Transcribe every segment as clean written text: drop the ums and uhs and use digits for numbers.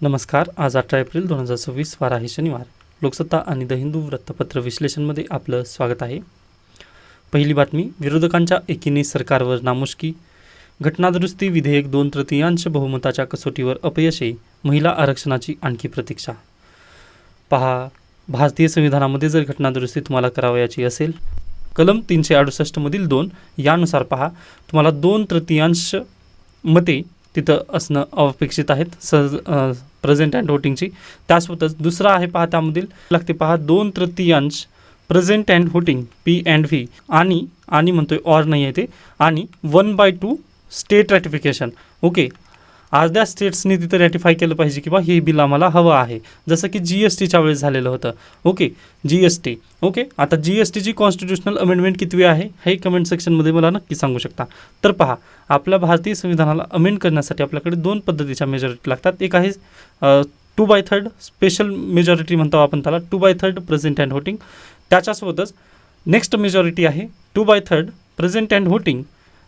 नमस्कार. आज 18 एप्रिल 2026 वार आहे शनिवार. लोकसत्ता आणि द हिंदू वृत्तपत्र विश्लेषणमध्ये आपलं स्वागत आहे. पहिली बातमी, विरोधकांच्या एकीने सरकारवर नामुष्की. घटनादुरुस्ती विधेयक 2/3 बहुमताच्या कसोटीवर अपयशी. महिला आरक्षणाची आणखी प्रतीक्षा. पहा, भारतीय संविधानामध्ये जर घटनादुरुस्ती तुम्हाला करावयाची असेल, कलम 368 मधील 2 यानुसार पहा, तुम्हाला 2/3 मते तिथं असणं अपेक्षित आहेत प्रेझेंट अँड व्होटिंगची. त्यासोबतच दुसरं आहे पहा, त्यामधील लागते पहा 2/3 प्रेझेंट अँड व्होटिंग P&V आणि म्हणतोय ऑर नाही आहे ते, आणि 1/2 स्टेट रॅटिफिकेशन. ओके, अर्ध्या स्टेट्सनी तिथं रॅटिफाय केलं पाहिजे की बा हे बिल आम्हाला हवं आहे, जसं की GSTच्या वेळेस झालेलं होतं. Okay, GST. ओके, आता GSTची कॉन्स्टिट्युशनल अमेंडमेंट कितवी आहे हे कमेंट सेक्शनमध्ये मला नक्की सांगू शकता. तर पहा, आपल्या भारतीय संविधानाला अमेंड करण्यासाठी आपल्याकडे 2 पद्धतीच्या मेजॉरिटी लागतात. एक आहे 2/3 स्पेशल मेजॉरिटी म्हणतो आपण त्याला, 2/3 प्रेझेंट अँड व्होटिंग. त्याच्यासोबतच नेक्स्ट मेजॉरिटी आहे 2/3 प्रेझेंट अँड व्होटिंग,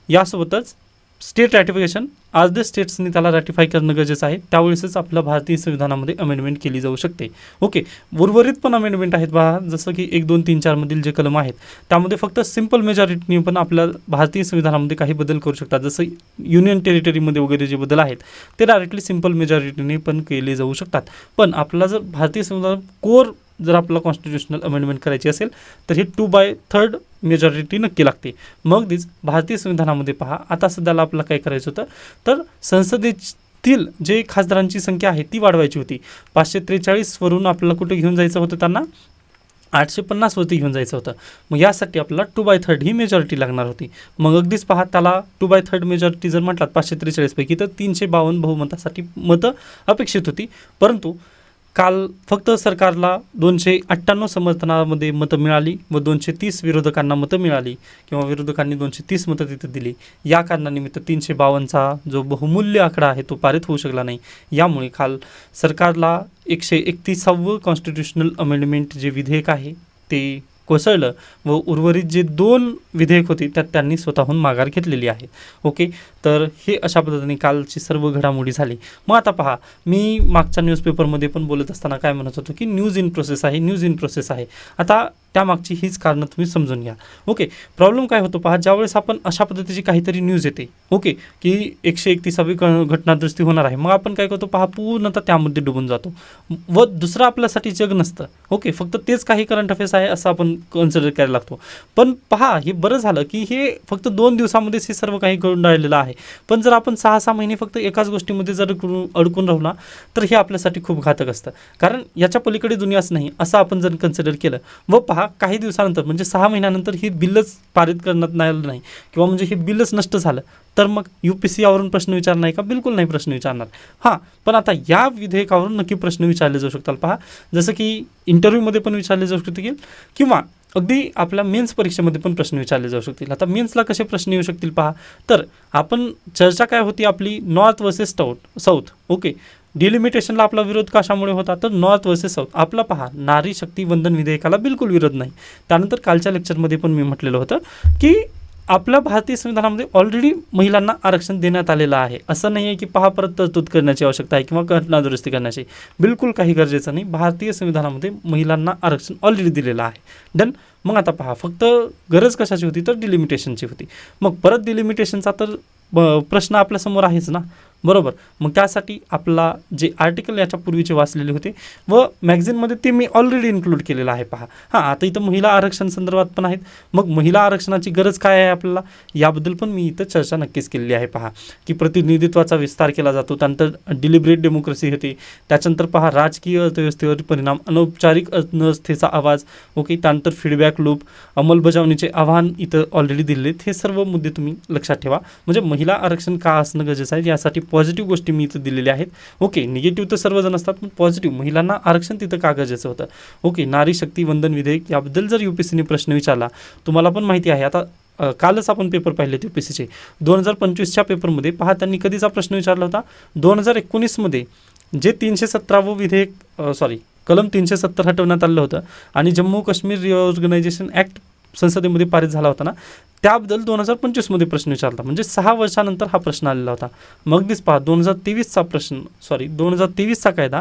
यासोबतच स्टेट रॅटिफिकेशन. अर्ध्या स्टेट्सनी त्याला रॅटिफाय करणं गरजेचं आहे, त्यावेळेसच आपल्या भारतीय संविधानामध्ये अमेंडमेंट केली जाऊ शकते. ओके, उर्वरित पण अमेंडमेंट आहेत पहा, जसं की 1, 2, 3, 4 मधील जे कलम आहेत त्यामध्ये फक्त सिंपल मेजॉरिटीने पण आपल्या भारतीय संविधानामध्ये काही बदल करू शकतात. जसं युनियन टेरिटरीमध्ये वगैरे जे बदल आहेत ते डायरेक्टली सिंपल मेजॉरिटीने पण केले जाऊ शकतात. पण आपला जर भारतीय संविधान कोर जर आपल्याला कॉन्स्टिट्युशनल अमेंडमेंट करायची असेल तर हे 2/3 मेजॉरिटी नक्की लागते. मग तीच भारतीय संविधानामध्ये पहा, आता सध्याला आपल्याला काय करायचं होतं, तर संसदेतील जे खासदारांची संख्या आहे ती वाढवायची होती. 543 वरून आपल्याला कुठे घेऊन जायचं होतं, त्यांना 850 वरती घेऊन जायचं होतं. मग यासाठी आपल्याला 2/3 ही मेजॉरिटी लागणार होती. मग अगदीच पहा, त्याला 2/3 मेजॉरिटी जर म्हटलात 543 पैकी, तर 352 बहुमतासाठी मतं अपेक्षित होती. परंतु काल फक्त सरकारला 298 समर्थनामध्ये मतं मिळाली व 230 विरोधकांना मतं मिळाली, किंवा विरोधकांनी 230 मतं तिथे दिली. या कारणानिमित्त 352चा जो बहुमूल्य आकडा आहे तो पारित होऊ शकला नाही. यामुळे काल सरकारला 131वे कॉन्स्टिट्युशनल अमेंडमेंट जे विधेयक आहे ते कोसळलं व उर्वरित जे 2 विधेयक होती त्यात त्यांनी स्वतःहून माघार घेतलेली आहे. ओके, तर हे अशा पद्धतीने कालची सर्व घडामोडी झाली. मग आता पहा, मी मागच्या न्यूजपेपरमध्ये पण बोलत असताना काय म्हणत होतो की न्यूज इन प्रोसेस आहे, न्यूज इन प्रोसेस आहे. आता त्यामागची हीच कारणं तुम्ही समजून घ्या. ओके, प्रॉब्लेम काय होतो पहा, ज्यावेळेस आपण अशा पद्धतीची काहीतरी न्यूज येते, ओके, की 131वी घटनादुरुस्ती होणार आहे, मग आपण काय करतो पहा, पूर्णतः त्यामध्ये डुबून जातो व दुसरं आपल्यासाठी जग नसतं. ओके, फक्त तेच काही करंट अफेअर्स आहे असं आपण कन्सिडर करायला लागतो. पण पहा, हे बरं झालं की हे फक्त 2 दिवसामध्येच हे सर्व काही घडून राहिलेलं आहे. पण जर आपण 6-6 महिने फक्त एकाच गोष्टीमध्ये जर अडकून राहू ना, तर हे आपल्यासाठी खूप घातक असतं. कारण याच्या पलीकडे दुनियाच नाही असं आपण जर कन्सिडर केलं व पहा, काही दिवसानंतर म्हणजे 6 महिन्यानंतर हे बिलच पारित करण्यात आलं नाही, किंवा म्हणजे हे बिलच नष्ट झालं, तर मग UPSC यावरून प्रश्न विचारणार नाही का? बिलकुल नाही प्रश्न विचारणार. हां, पण आता या विधेयकावरून नक्की प्रश्न विचारले जाऊ शकतात पहा, जसं की इंटरव्ह्यूमध्ये पण विचारले जाऊ शकतील, किंवा अगदी आपल्या मेन्स परीक्षेमध्ये पण प्रश्न विचारले जाऊ शकतील. आता मेन्सला कसे प्रश्न येऊ शकतील पहा, तर आपण चर्चा काय होती आपली, नॉर्थ वर्सेस साऊथ. ओके, डिलिमिटेशनला आपला विरोध कशामुळे होता, तर नॉर्थ वर्सेस साऊथ. आपला पहा, नारी शक्ती वंदन विधेयकाला बिलकुल विरोध नाही. त्यानंतर कालच्या लेक्चरमध्ये पण मी म्हटलेलं होतं की आपल्या भारतीय संविधानामध्ये ऑलरेडी महिलांना आरक्षण देण्यात आलेलं आहे. असं नाही आहे की पहा परत तरतूद करण्याची आवश्यकता आहे किंवा घटनादुरुस्ती करण्याची, बिलकुल काही गरजेचं नाही. भारतीय संविधानामध्ये महिलांना आरक्षण ऑलरेडी दिलेलं आहे. डन. मग आता पहा, फक्त गरज कशाची होती, तर डिलिमिटेशनची होती. मग परत डिलिमिटेशनचा तर प्रश्न आपल्यासमोर आहेच ना, बरोबर. मग त्यासाठी आपला जे आर्टिकल याच्या पूर्वीचे वाचलेले होते व मॅगझिनमध्ये ते मी ऑलरेडी इन्क्लूड केलेलं आहे पहा. हां, आता इथं महिला आरक्षण संदर्भात पण आहेत. मग महिला आरक्षणाची गरज काय आहे आपल्याला, याबद्दल पण मी इथं चर्चा नक्कीच केलेली आहे पहा, की प्रतिनिधित्वाचा विस्तार केला जातो, त्यानंतर डिलिबरेट डेमोक्रेसी होते, त्याच्यानंतर पहा राजकीय अर्थव्यवस्थेवर परिणाम, अनौपचारिक अर्थव्यवस्थेचा आवाज, ओके, त्यानंतर फीडबॅक लूप, अंमलबजावणीचे आव्हान इथं ऑलरेडी दिलेले आहेत. हे सर्व मुद्दे तुम्ही लक्षात ठेवा. म्हणजे महिला आरक्षण का असणं गरजेचं आहे यासाठी पॉझिटिव्ह गोष्टी मी इथं दिलेल्या आहेत. ओके, निगेटिव्ह तर सर्वजण असतात, पण पॉझिटिव्ह महिलांना आरक्षण तिथं का गरजेचं होतं. ओके, नारी शक्ती वंदन विधेयक याबद्दल जर UPSCने प्रश्न विचारला, तुम्हाला पण माहिती आहे, आता कालच आपण पेपर पाहिले UPSCचे 2025च्या पेपरमध्ये पहा, त्यांनी कधीचा प्रश्न विचारला होता, 2019मध्ये जे 317वं विधेयक कलम 370 हटवण्यात आलं होतं आणि जम्मू काश्मीर रिऑर्गनायझेशन ॲक्ट संसदेमध्ये पारित झाला होता ना, त्याबद्दल 2025मध्ये प्रश्न विचारला, म्हणजे 6 वर्षानंतर हा प्रश्न आलेला होता. मग अगदीच पहा 2023चा कायदा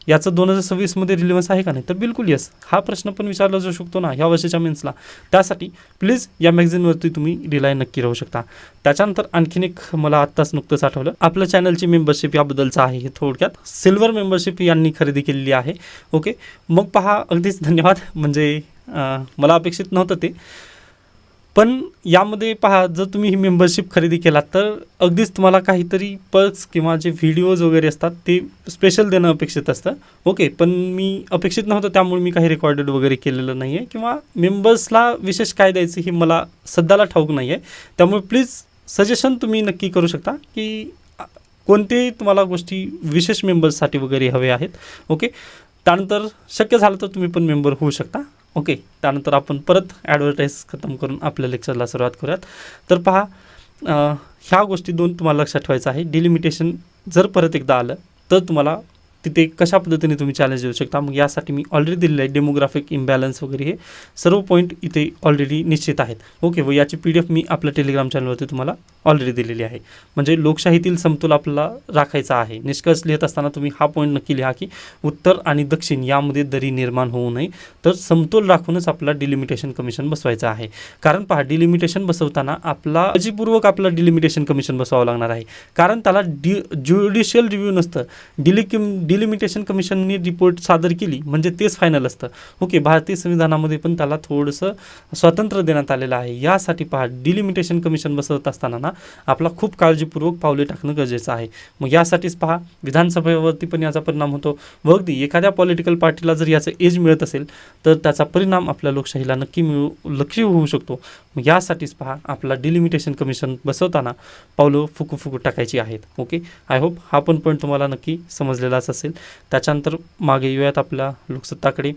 याचं 2026मध्ये रिलेव्हन्स आहे का नाही, तर बिलकुल येस, हा प्रश्न पण विचारला जाऊ शकतो ना ह्या वर्षाच्या मेन्सला. त्यासाठी प्लीज या मॅगझिनवरती तुम्ही रिलाय नक्की राहू शकता. त्याच्यानंतर आणखीन एक मला आत्ताच नुकतंच आठवलं, आपल्या चॅनलची मेंबरशिप याबद्दलचं आहे हे थोडक्यात. सिल्वर मेंबरशिप यांनी खरेदी केलेली आहे. ओके, मग पहा अगदीच धन्यवाद, म्हणजे मला अपेक्षित नव्हतं ते, पण यामध्ये पहा जर तुम्ही ही मेंबरशिप खरेदी केलात तर अगदीच तुम्हाला काहीतरी पर्क्स किंवा जे व्हिडिओज वगैरे असतात ते स्पेशल देणं अपेक्षित असतं. ओके, पण मी अपेक्षित नव्हतं, त्यामुळे मी काही रेकॉर्डेड वगैरे केलेलं नाही आहे, किंवा मेंबर्सला विशेष काय द्यायचं ही मला सध्याला ठाऊक नाही आहे. त्यामुळे प्लीज सजेशन तुम्ही नक्की करू शकता की कोणते तुम्हाला गोष्टी विशेष मेंबर्ससाठी वगैरे हवे आहेत. ओके, त्यानंतर शक्य झालं तर तुम्ही पण मेंबर होऊ शकता. ओके, त्यानंतर आपण परत ॲडव्हर्टाईज खतम करून आपल्या लेक्चरला सुरुवात करूयात. तर पहा ह्या गोष्टी 2 तुम्हाला लक्षात ठेवायचं आहे. डिलिमिटेशन जर परत एकदा आलं तर तुम्हाला तिथे कशा पद्धतीने तुम्ही चॅलेंज देऊ शकता. मग यासाठी मी ऑलरेडी दिलेलं आहे डेमोग्राफिक इम्बॅलन्स वगैरे, हे सर्व पॉईंट इथे ऑलरेडी निश्चित आहेत. ओके, व याची PDF मी आपल्या टेलिग्राम चॅनलवरती तुम्हाला ऑलरेडी दिलेली आहे. म्हणजे लोकशाहीतील समतोल आपल्याला राखायचा आहे. निष्कर्ष लिहित असताना तुम्ही हा पॉईंट नक्की लिहा की उत्तर आणि दक्षिण यामध्ये दरी निर्माण होऊ नये, तर समतोल राखूनच आपल्याला डिलिमिटेशन कमिशन बसवायचं आहे. कारण पहा डिलिमिटेशन बसवताना आपला काळजीपूर्वक आपला डिलिमिटेशन कमिशन बसवावं लागणार आहे, कारण त्याला ज्युडिशियल रिव्ह्यू नसतं. डिलिमिटेशन कमिशनने रिपोर्ट सादर केली म्हणजे तेच फायनल असतं. ओके, भारतीय संविधानामध्ये पण त्याला थोडंसं स्वातंत्र्य देण्यात आलेलं आहे. यासाठी पहा डिलिमिटेशन कमिशन बसवत असताना ना आपला खूप काळजीपूर्वक पावले टाकणं गरजेचं आहे. मग यासाठीच पहा विधानसभेवरती पण याचा परिणाम होतो, व अगदी एखाद्या पॉलिटिकल पार्टीला जर याचं एज मिळत असेल तर त्याचा परिणाम आपल्या लोकशाहीला नक्की होऊ शकतो. मग यासाठीच पहा आपला डिलिमिटेशन कमिशन बसवताना पावलं फुकू टाकायची आहेत. ओके, आय होप हा पण पॉईंट तुम्हाला नक्की समजलेलाच असेल. त्याच्यानंतर मागे येऊयात आपल्या लोकसत्ताकडे.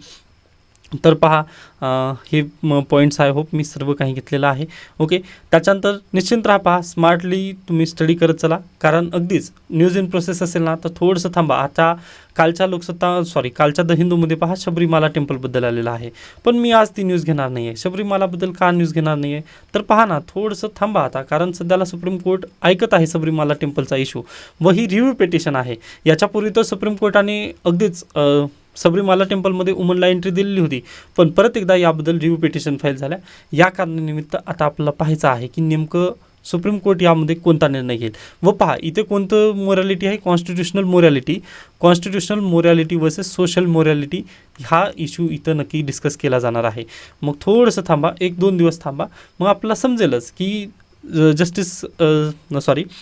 तर पहा हे पॉईंट्स आय होप मी सर्व काही घेतलेलं आहे. ओके, त्याच्यानंतर निश्चिंत राहा, पहा स्मार्टली तुम्ही स्टडी करत चला, कारण अगदीच न्यूज इन प्रोसेस असेल ना तर थोडंसं थांबा. आता कालच्या द हिंदूमध्ये पहा शबरीमाला टेम्पलबद्दल आलेलं आहे, पण मी आज ती न्यूज घेणार नाही आहे. शबरीमालाबद्दल का न्यूज घेणार नाही आहे, तर पहा ना थोडंसं थांबा आता, कारण सध्याला सुप्रीम कोर्ट ऐकत आहे सबरीमाला टेम्पलचा इश्यू, व ही रिव्ह्यू पिटिशन आहे. याच्यापूर्वी तर सुप्रीम कोर्टाने अगदीच सबरीमाला टेम्पलमध्ये वुमनला एंट्री दिलेली होती, पण परत एकदा याबद्दल रिव्ह्यू पिटिशन फाईल झाल्या. या कारणानिमित्त आता आपल्याला पाहायचं आहे की नेमकं सुप्रीम कोर्ट यामध्ये कोणता निर्णय घेईल. व पहा इथे कोणतं मोरॅलिटी आहे, constitutional morality versus social morality, हा इश्यू इथं नक्की डिस्कस केला जाणार आहे. मग थोडंसं थांबा, 1-2 दिवस थांबा, मग आपल्याला समजेलच की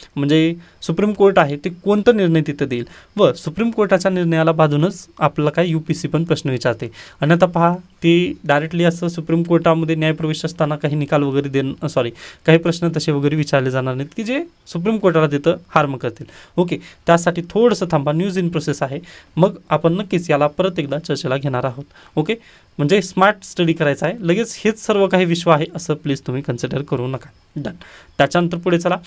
म्हणजे सुप्रीम कोर्ट आहे ते कोणता निर्णय तिथं देईल, व सुप्रीम कोर्टाच्या निर्णयाला बाजूनच आपल्याला काय UPSC पण प्रश्न विचारते. आणि आता पहा ते डायरेक्टली असं सुप्रीम कोर्टामध्ये न्यायप्रवेश असताना काही निकाल वगैरे काही प्रश्न तसे वगैरे विचारले जाणार नाहीत की जे सुप्रीम कोर्टाला तिथं हार्म करतील. ओके, त्यासाठी थोडंसं थांबा, न्यूज इन प्रोसेस आहे, मग आपण नक्कीच याला परत एकदा चर्चेला घेणार आहोत. ओके, म्हणजे स्मार्ट स्टडी करायचा आहे, लगेच हेच सर्व काही विश्व आहे असं प्लीज तुम्ही कन्सिडर करू नका. डन. त्याच्यानंतर पुढे चला,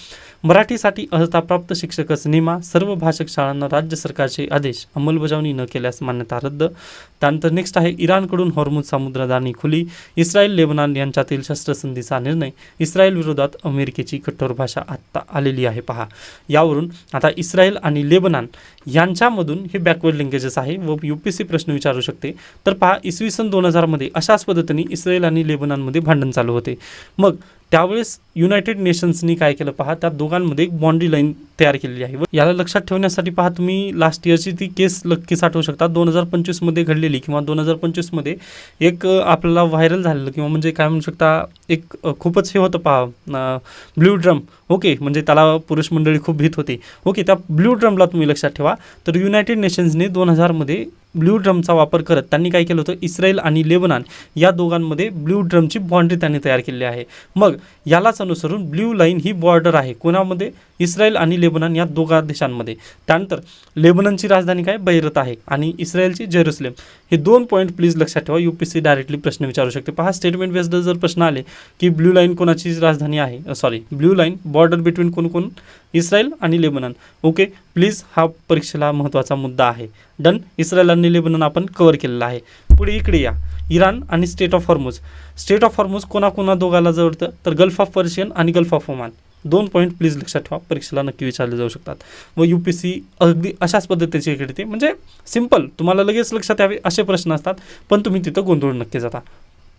मराठीसाठी अर्हताप्राप्त शिक्षकच नेमा, सर्व भाषक शाळांना राज्य सरकारचे आदेश अंमलबजावणी न केल्यास मान्यता रद्द. त्यानंतर नेक्स्ट आहे इराणकडून हॉर्मुझ सामुद्रधरणी खुली, इस्रायल लेबनान यांच्यातील शस्त्रसंधीचा निर्णय, इस्रायल विरोधात अमेरिकेची कठोर भाषा आत्ता आलेली आहे. पहा यावरून आता इस्रायल आणि लेबनान यांच्यामधून हे बॅकवर्ड लिंकेजेस आहे व UPSC प्रश्न विचारू शकते. तर पहा इसवी सन 2000मध्ये अशाच पद्धतीने इस्रायल आणि लेबनानमध्ये भांडण चालू होते. मग त्यावेळेस युनायटेड नेशन्सनी काय केलं पहा, त्या दोघांमध्ये एक बाउंड्री लाईन तयार केलेली आहे. व याला लक्षात ठेवण्यासाठी पहा तुम्ही लास्ट इयरची ती केस नक्कीच आठवू शकता, 2025मध्ये घडलेली, किंवा 2025मध्ये एक आपल्याला व्हायरल झालेलं, किंवा म्हणजे काय म्हणू शकता एक खूपच हे होतं पहा ब्ल्यू ड्रम. ओके, म्हणजे त्याला पुरुष मंडळी खूप भीत होती. ओके, त्या ब्ल्यू ड्रमला तुम्ही लक्षात ठेवा, तर युनायटेड नेशन्सने 2000मध्ये ब्ल्यू ड्रमचा वापर करत त्यांनी काय केलं होतं, इस्रायल आणि लेबनान या दोघांमध्ये ब्ल्यू ड्रमची बाउंड्री त्यांनी तयार केलेली आहे. मग यालाच अनुसरून ब्ल्यू लाईन ही बॉर्डर आहे कोणामध्ये, इस्रायल आणि लेबनन या दोघा देशांमध्ये. त्यानंतर लेबननची राजधानी काय, बैरूत आहे आणि इस्रायलची जेरुसलेम. हे 2 पॉईंट प्लीज लक्षात ठेवा. UPSC डायरेक्टली प्रश्न विचारू शकते. पहा, स्टेटमेंट बेस्ड जर प्रश्न आले की ब्ल्यू लाईन कोणाची राजधानी आहे, ब्ल्यू लाईन बॉर्डर बिटवीन कोण इस्रायल आणि लेबनन. ओके, प्लीज हा परीक्षेला महत्त्वाचा मुद्दा आहे. डन. इस्रायल आणि लेबनन आपण कव्हर केलेला आहे. पुढे इकडे या, इराण आणि state of Hormuz. State of Hormuz कोणा दोघाला जोडतं, तर गल्फ ऑफ पर्शियन आणि gulf of Oman. 2 point please लक्षात ठेवा, परीक्षेला नक्की विचारले जाऊ शकतात. व UPSC अगदी अशाच पद्धतीचे इकडे ते म्हणजे सिम्पल तुम्हाला लगेच लक्षात यावे असे प्रश्न असतात, पण तुम्ही तिथं गोंधळून नक्की जाता.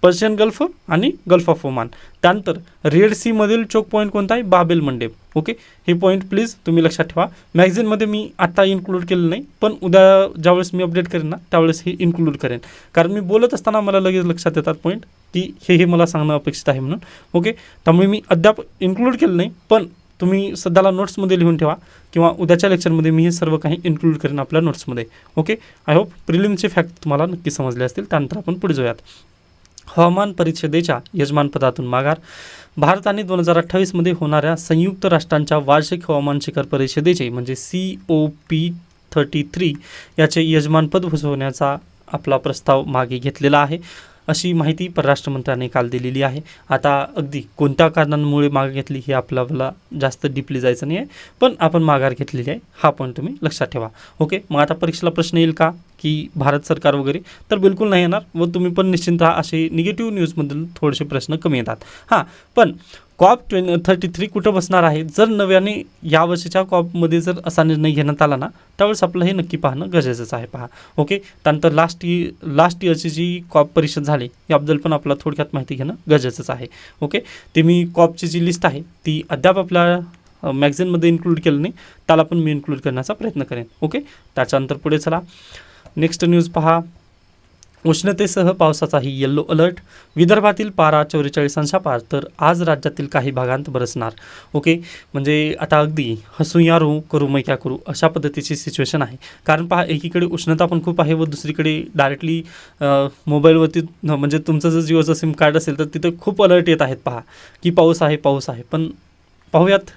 पर्शियन गल्फ आणि गल्फ ऑफ ओमान. त्यानंतर रेड सी मधील चोक पॉईंट कोणता आहे, बाबेल मंडेब. ओके, हे पॉईंट प्लीज तुम्ही लक्षात ठेवा. मॅगझिनमध्ये मी आत्ता इन्क्लूड केलं नाही, पण उद्या ज्यावेळेस मी अपडेट करेन ना त्यावेळेस हे इन्क्लूड करेन, कारण मी बोलत असताना मला लगेच लक्षात येतात पॉईंट की हे मला सांगणं अपेक्षित आहे म्हणून. ओके, त्यामुळे मी अद्याप इन्क्लूड केलं नाही, पण तुम्ही सध्याला नोट्समध्ये लिहून ठेवा किंवा उद्याच्या लेक्चरमध्ये मी हे सर्व काही इन्क्लूड करेन आपल्या नोट्समध्ये. ओके, आय होप प्रिलिमचे फॅक्ट तुम्हाला नक्की समजले असतील. त्यानंतर आपण पुढे जाऊयात. हवामान परिषदेच्या यजमानपदातून माघार. भारताने 2028मध्ये होणाऱ्या संयुक्त राष्ट्रांच्या वार्षिक हवामान शिखर परिषदेचे म्हणजे COP33 याचे यजमानपद भूषवण्याचा आपला प्रस्ताव मागे घेतलेला आहे, अशी माहिती परराष्ट्र मंत्र्यांनी काल दिलेली आहे. आता अगदी कोणत्या कारणांमुळे मागे घेतली हे आपल्याला जास्त डीपली जायचं नाही आहे, पण आपण माघार घेतलेली आहे हा पॉईंट तुम्ही लक्षात ठेवा. ओके, मग आता परीक्षेला प्रश्न येईल का की भारत सरकार वगैरे, तर बिलकुल नाही येणार. व तुम्ही पण निश्चिंत राहा, असे निगेटिव्ह न्यूजमधील थोडेसे प्रश्न कमी येतात. हां, पण COP33 कुठं बसणार आहे, जर नव्याने यावर्षीच्या COPमध्ये जर असा निर्णय घेण्यात आला ना त्यावेळेस आपलं हे नक्की पाहणं गरजेचंच आहे. पहा, ओके. त्यानंतर लास्ट इयरची जी COP परिषद झाली याबद्दल पण आपल्याला थोडक्यात माहिती घेणं गरजेचंच आहे. ओके, ते मी COPची जी लिस्ट आहे ती अद्याप आपल्या मॅगझिनमध्ये इन्क्लूड केलं नाही, त्याला पण मी इन्क्लूड करण्याचा प्रयत्न करेन. ओके, त्याच्यानंतर पुढे चला. नेक्स्ट न्यूज पहा. उष्णतेसह पावसाचाही येल्लो अलर्ट. विदर्भातील पारा 44 अंशापार, तर आज राज्यातील काही भागांत बरसणार. ओके, म्हणजे आता अगदी हसू या रो करू मै क्या करू अशा पद्धतीची सिच्युएशन आहे. कारण पहा, एकीकडे उष्णता पण खूप आहे व दुसरीकडे डायरेक्टली मोबाईलवरती म्हणजे तुमचं जर जिओचं सिम कार्ड असेल तर तिथं खूप अलर्ट येत आहेत. पहा की पाऊस आहे. पण पाहूयात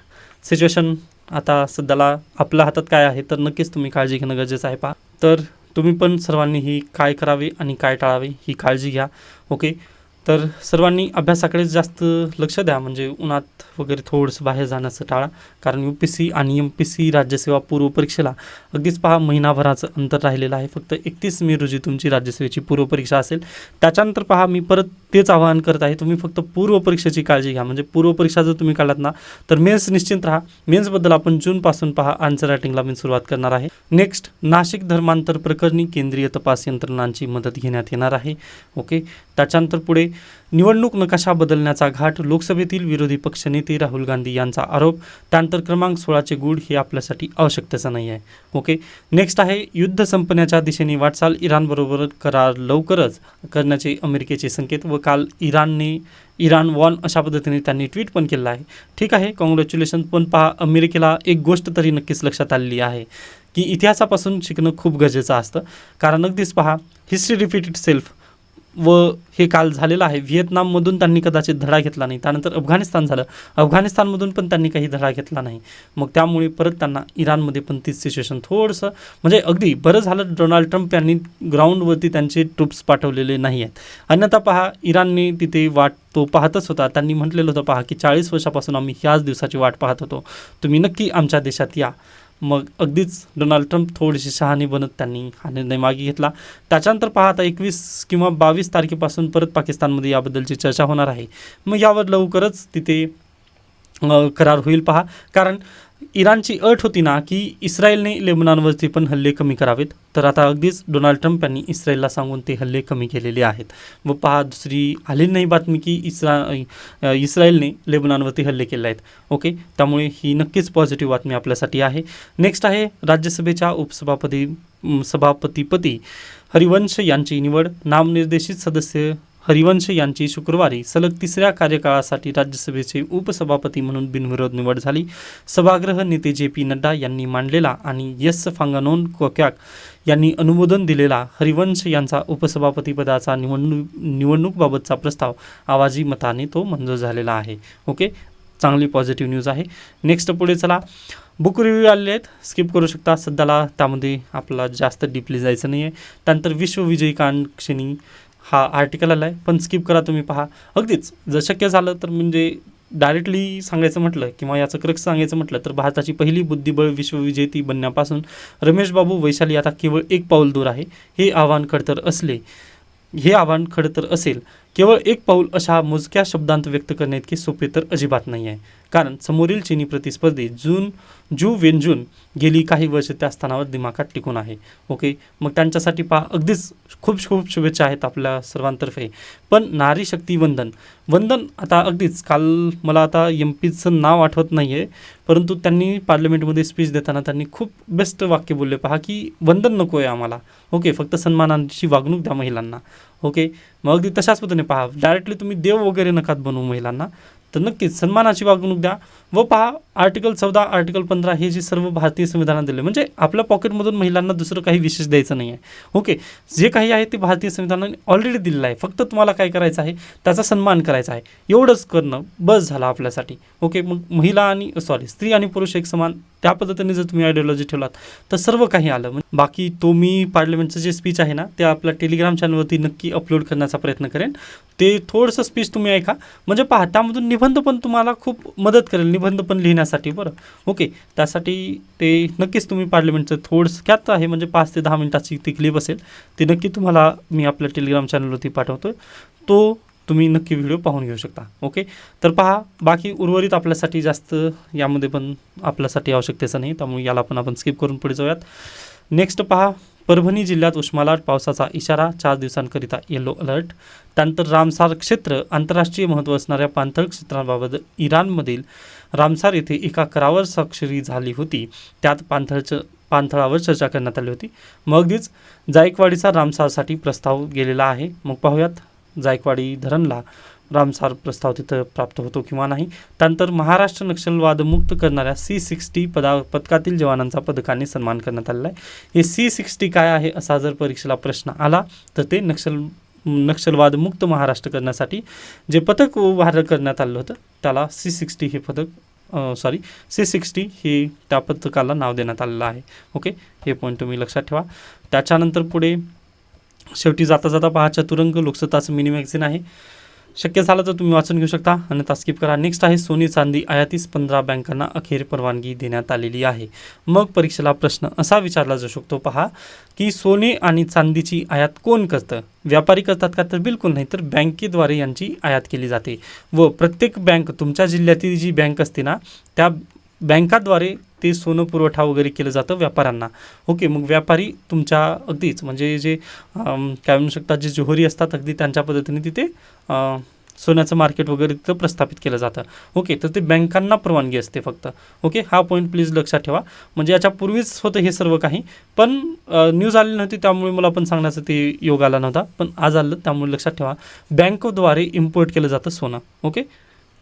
सिच्युएशन आता सध्याला आपल्या हातात काय आहे, तर नक्कीच तुम्ही काळजी घेणं गरजेचं आहे. पहा, तर तुम्ही पण सर्वांनी ही काय करावे आणि काय टाळावे ही काळजी घ्या. ओके, तर सर्वांनी अभ्यासाकडे जास्त लक्ष द्या, म्हणजे उन्हात वगैरे थोडंसं बाहेर जाण्याचं टाळा, कारण UPSC आणि MPSC राज्यसेवा पूर्व परीक्षेला अगदीच पहा महिनाभराचं अंतर राहिलेलं आहे. फक्त 31 मे रोजी तुमची राज्यसेवेची पूर्व परीक्षा असेल. त्याच्यानंतर पहा, मी परत तेच आवाहन करत आहे, तुम्ही फक्त पूर्व परीक्षेची काळजी घ्या. म्हणजे पूर्व परीक्षा जर तुम्ही काढलात ना तर मेन्स निश्चिंत राहा. मेन्सबद्दल आपण जूनपासून पहा आन्सर रायटिंगला मी सुरुवात करणार आहे. नेक्स्ट, नाशिक धर्मांतर प्रकरणी केंद्रीय तपास यंत्रणांची मदत घेण्यात येणार आहे. ओके, त्याच्यानंतर पुढे निवडणूक नकाशा बदलण्याचा घाट. लोकसभेतील विरोधी पक्षनेते राहुल गांधी यांचा आरोप. त्यानंतर क्रमांक 16चे गूढ हे आपल्यासाठी आवश्यकतेचं नाही आहे. ओके, नेक्स्ट आहे युद्ध संपण्याच्या दिशेने वाटचाल. इराणबरोबर करार लवकरच करण्याचे अमेरिकेचे संकेत. व काल इराण वॉन अशा पद्धतीने त्यांनी ट्विट पण केलं आहे. ठीक आहे, कॉंग्रॅच्युलेशन. पण पहा, अमेरिकेला एक गोष्ट तरी नक्कीच लक्षात आलेली आहे की इतिहासापासून शिकणं खूप गरजेचं असतं. कारण अगदीच पहा, हिस्ट्री रिपीट इट सेल्फ. व हे काल झालेलं आहे. व्हिएतनाममधून त्यांनी कदाचित धडा घेतला नाही. त्यानंतर अफगाणिस्तान झालं, अफगाणिस्तानमधून पण त्यांनी काही धडा घेतला नाही. मग त्यामुळे परत त्यांना इराणमध्ये पण तीच सिच्युएशन थोडंसं म्हणजे अगदी बरं झालं डोनाल्ड ट्रम्प यांनी ग्राउंडवरती त्यांचे ट्रूप्स पाठवलेले नाही आहेत. अन्यथा पहा, इराणने तिथे वाट तो पाहतच होता. त्यांनी म्हटलेलं होतं पहा की 40 वर्षापासून आम्ही ह्याच दिवसाची वाट पाहत होतो, तुम्ही नक्की आमच्या देशात या. मग अगदीच डोनाल्ड ट्रम्प थोडीशी शहाणी बनत त्यांनी हा निर्णय मागे घेतला. त्याच्यानंतर पहा, आता 21 किंवा 22 तारखेपासून परत पाकिस्तानमध्ये याबद्दलची चर्चा होणार आहे. मग यावर लवकरच तिथे करार होईल. पहा, कारण इराणची अट होती ना की इस्रायलने लेबनॉनवरती पण हल्ले कमी करावेत. तर आता अगदीच डोनाल्ड ट्रम्प यांनी इस्रायलला सांगून ते हल्ले कमी केलेले आहेत. व पहा, दुसरी आली नाही बातमी की इस्रायलने लेबनॉनवरती हल्ले केले आहेत. ओके, त्यामुळे ही नक्कीच पॉझिटिव्ह बातमी आपल्यासाठी आहे. नेक्स्ट आहे राज्यसभेच्या सभापतीपदी हरिवंश यांची निवड. नामनिर्देशित सदस्य हरिवंश यांची शुक्रवारी सलग 3ऱ्या कार्यकाळासाठी राज्यसभेचे उपसभापती म्हणून बिनविरोध निवड झाली. सभागृह नेते JP नड्डा यांनी मांडलेला आणि यस फांगानोन कोक्याक यांनी अनुमोदन दिलेला हरिवंश यांचा उपसभापतीपदाचा निवडणूकबाबतचा प्रस्ताव आवाजी मताने तो मंजूर झालेला आहे. ओके, चांगली पॉझिटिव्ह न्यूज आहे. नेक्स्ट पुढे चला, बुक रिव्ह्यू आलेले आहेत, स्किप करू शकता, सध्याला त्यामध्ये आपल्याला जास्त डीपली जायचं नाही आहे. त्यानंतर विश्वविजयकांक्षिणी हा आर्टिकल आला आहे, पण स्किप करा, तुम्ही पहा. अगदीच जर शक्य झालं तर म्हणजे डायरेक्टली सांगायचं म्हटलं किंवा याचं क्रक्स सांगायचं म्हटलं तर भारताची पहिली बुद्धिबळ विश्वविजेती बनण्यापासून रमेश बाबू वैशाली आता केवळ एक पाऊल दूर आहे. हे आव्हान खडतर असेल केवळ एक पाऊल अशा मोजक्या शब्दांत व्यक्त करणे इतके सोपे तर अजिबात नाही आहे. कारण समोरील चीनी प्रतिस्पर्धी जू वेनजून गेली काही वर्ष त्या स्थानावर दिमाखात टिकून आहे. ओके, मग त्यांच्यासाठी पहा, अगदीच खूप खूप शुभेच्छा आहेत आपल्या सर्वांतर्फे. पण नारी शक्ती वंदन आता अगदीच काल मला आता MP-चं नाव आठवत नाही आहे, परंतु त्यांनी पार्लमेंटमध्ये स्पीच देताना त्यांनी खूप बेस्ट वाक्य बोलले पहा, की वंदन नको आहे आम्हाला. ओके, फक्त सन्मानाची वागणूक द्या महिलांना. ओके, मग अगदी तशाच पद्धतीने पहा, डायरेक्टली तुम्ही देव वगैरे नकात बनवू महिलांना, तर नक्कीच सन्मानाची वागणूक द्या. व पहा, आर्टिकल 14 आर्टिकल 15 हे जे सर्व भारतीय संविधानात दिले, म्हणजे आपल्या पॉकेटमधून महिलांना दुसरं काही विशेष द्यायचं नाही आहे. ओके, जे काही आहे ते भारतीय संविधानाने ऑलरेडी दिलेलं आहे, फक्त तुम्हाला काय करायचं आहे, त्याचा सन्मान करायचा आहे, एवढंच करणं बस झालं आपल्यासाठी. ओके, मग स्त्री आणि पुरुष एक समान, त्या पद्धतीने जर तुम्ही आयडिओलॉजी ठेवलात तर सर्व काही आलं. बाकी तो मी पार्लमेंटचं जे स्पीच आहे ना, ते आपल्या टेलिग्राम चॅनलवरती नक्की अपलोड करण्याचा प्रयत्न करेन. ते थोडंसं स्पीच तुम्ही ऐका, म्हणजे पहा, त्यामधून निबंध पण तुम्हाला खूप मदत करेल, निबंध पण लिहिण्यासाठी. बरं, ओके, त्यासाठी ते नक्कीच तुम्ही पार्लमेंटचं थोडक्यात आहे, म्हणजे 5 ते 10 मिनिटाची ती क्लिप असेल, ती नक्की तुम्हाला मी आपल्या टेलिग्राम चॅनलवरती पाठवतो, तो तुम्ही नक्की व्हिडिओ पाहून घेऊ शकता. ओके, तर पहा, बाकी उर्वरित आपल्यासाठी जास्त यामध्ये पण आपल्यासाठी आवश्यकतेचं नाही, त्यामुळे याला पण आपण स्किप करून पुढे जाऊयात. नेक्स्ट पहा, परभणी जिल्ह्यात उष्मालाट पावसाचा इशारा, 4 दिवसांकरिता येलो अलर्ट. त्यानंतर रामसार क्षेत्र, आंतरराष्ट्रीय महत्त्व असणाऱ्या पाणथळ क्षेत्रांबाबत इराणमधील रामसार येथे एका करारावर स्वाक्षरी झाली होती, त्यात पाणथळावर चर्चा करण्यात आली होती. मग अगदीच जायकवाडीचा रामसारसाठी प्रस्ताव गेलेला आहे. मग पाहूयात जायकवाडी धरणला रामसार प्रस्ताव तिथं प्राप्त होतो किंवा नाही. त्यानंतर महाराष्ट्र नक्षलवादमुक्त करणाऱ्या C60 पथकातील जवानांचा पदकाने सन्मान करण्यात आलेला आहे. हे C60 काय आहे असा जर परीक्षेला प्रश्न आला तर ते नक्षलवादमुक्त महाराष्ट्र करण्यासाठी जे पथक उभार करण्यात आलं होतं त्याला C60 हे त्या पथकाला नाव देण्यात आलेलं आहे. ओके, हे पॉईंट तुम्ही लक्षात ठेवा. त्याच्यानंतर पुढे शेवटी जाता पहा, चतुरंग लोकसत्ताचं मिनी मॅगझिन आहे, शक्य झालं तर तुम्ही वाचून घेऊ शकता, अन्यथा स्किप करा. नेक्स्ट आहे, सोने चांदी आयातीस 15 बँकांना अखेर परवानगी देण्यात आलेली आहे. मग परीक्षेला प्रश्न असा विचारला जाऊ शकतो पहा, की सोने आणि चांदीची आयात कोण करतं? व्यापारी करतात का? तर बिलकुल नाही, तर बँकेद्वारे यांची आयात केली जाते. व प्रत्येक बँक, तुमच्या जिल्ह्यातील जी बँक असते ना, त्या बँकाद्वारे ते सोनं पुरवठा वगैरे केलं जातं व्यापाऱ्यांना. ओके, मग व्यापारी तुमच्या अगदीच म्हणजे जे काय म्हणू शकतात, जे जोहरी असतात अगदी त्यांच्या पद्धतीने तिथे सोन्याचं मार्केट वगैरे तिथं प्रस्थापित केलं जातं. ओके, तर ते बँकांना परवानगी असते फक्त. ओके, हा पॉईंट प्लीज लक्षात ठेवा. म्हणजे याच्यापूर्वीच होतं हे सर्व काही, पण न्यूज आली नव्हती त्यामुळे मला पण सांगण्याचं ते योग आला नव्हता, पण आज आलं, त्यामुळे लक्षात ठेवा, बँकद्वारे इम्पोर्ट केलं जातं सोनं. ओके,